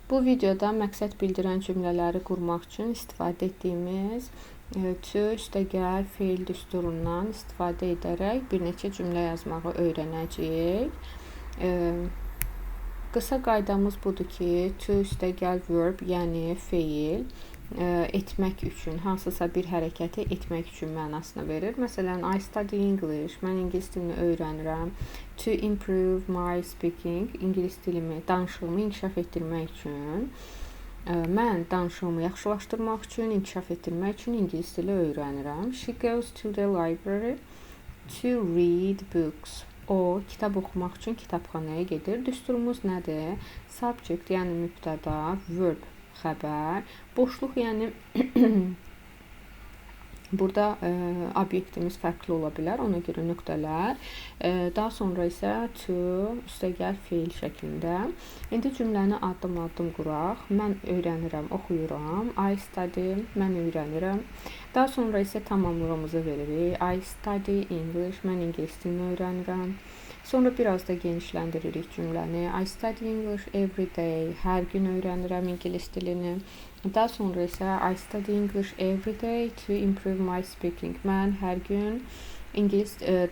Bu videoda məqsəd bildirən cümlələri qurmaq üçün istifadə etdiyimiz to üstəgəl feil düsturundan istifadə edərək bir neçə cümlə yazmağı öyrənəcəyik. Qısa qaydamız budur ki, to üstəgəl verb, yəni feil etmək üçün, hansısa bir hərəkəti etmək üçün mənasını verir. Məsələn, I study English, mən ingilis dilini öyrənirəm. To improve my speaking, ingilis dilimi, danışığımı inkişaf etdirmək üçün. Mən danışığımı yaxşılaşdırmaq üçün, inkişaf etdirmək üçün ingilis dili öyrənirəm. She goes to the library to read books. O, kitab oxumaq üçün kitabxanaya gedir. Düsturumuz nədir? Subject, yəni mübtəda, verb, xəbər, boşluq, yəni burada obyektimiz fərqli ola bilər, ona görə nöqtələr. Daha sonra isə to üstəgəl feil şəklində. İndi cümləni addım-addım quraq. Mən öyrənirəm, oxuyuram. I study, mən öyrənirəm. Daha sonra isə tamamlığımızı veririk. I study English, mən ingilis dilini öyrənirəm. Sonra biraz da genişləndiririk cümləni. I study English every day. Hər gün öyrənirəm ingilis dilini. Daha sonra isə I study English every day to improve my speaking. Mən hər gün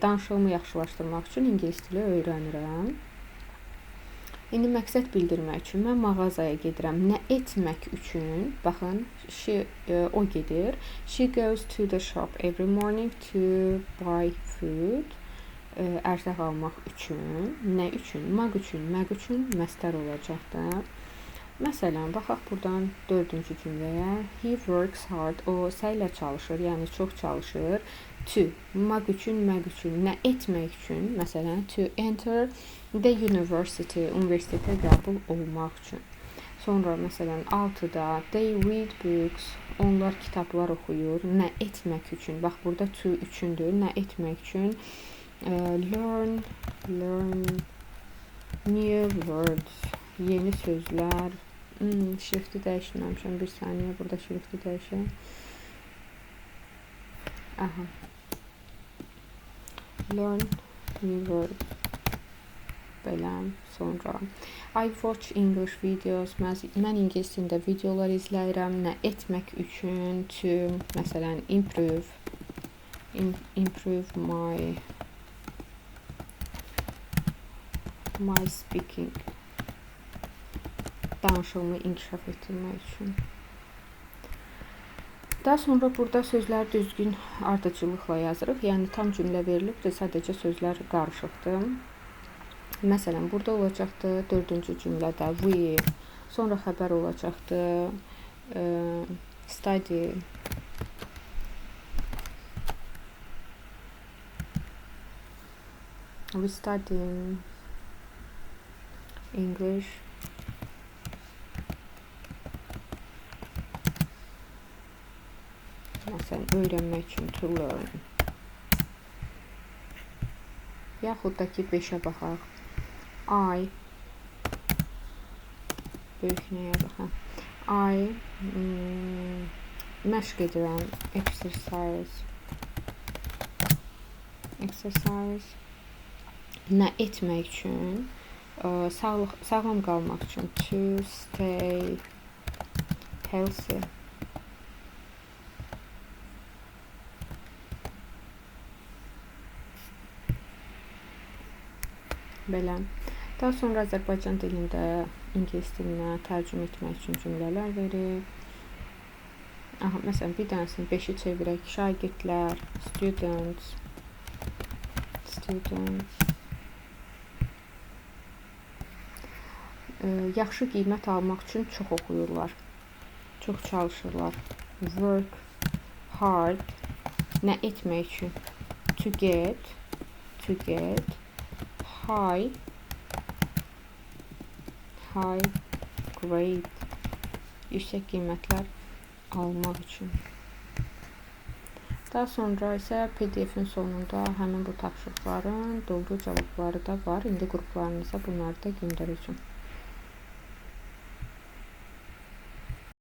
danışığımı yaxşılaşdırmaq üçün ingilis dili öyrənirəm. İndi məqsəd bildirmək üçün mən mağazaya gedirəm. Nə etmək üçün? Baxın, o gedir. She goes to the shop every morning to buy food. Ərzaq almaq üçün. Nə üçün? Maq üçün, məq üçün məstər olacaqdır. Məsələn, baxaq buradan 4-cü cümləyə. He works hard. O səylə çalışır, yəni çox çalışır. To, maq üçün, məq üçün, nə etmək üçün? Məsələn, to enter the university, universitetə qəbul olmaq üçün. Sonra məsələn 6-da they read books. Onlar kitablar oxuyur. Nə etmək üçün? Bax, burada to üçündür. Nə etmək üçün? Learn new words, yeni sözlər. Şrifti dəyişməmişəm, bir saniyə, burada şrifti dəyişəm. Learn new words. Belə, sonra I watch English videos, mən ingilis dilində videolar izləyirəm. Nə etmək üçün? To, məsələn, improve my speaking, danışığımı inkişaf etdirmək üçün. Daha sonra burada sözlər düzgün ardıcıllıqla yazırıq. Yəni tam cümlə verilibdir, sadəcə sözlər qarışıqdır. Məsələn, burada olacaqdır 4-cü cümlədə we, sonra xəbər olacaqdır study, we study English. Məsələn, öyrənmək üçün to learn. Yaxud da ki 5-ə baxaq. I böyükünə yazaq. I məşq edirəm. Exercise. Nə etmək üçün? Sağlam qalmaq üçün. To stay healthy. Belə. Daha sonra Azərbaycan dilində ingilis dilinə tərcümə etmək üçün cümlələr verir. Məsələn, bir dənəsini 5-i çevirək. Şagirdlər, students. Yaxşı qiymət almaq üçün çox oxuyurlar. Çox çalışırlar. Work hard. Nə etmək üçün? To get. High grade. Yüksək qiymətlər almaq üçün. Daha sonra isə PDF-in sonunda həmin bu tapşırıqların doldu cavabları da var. İndi qruplarınıza bunları da göndərəcəm.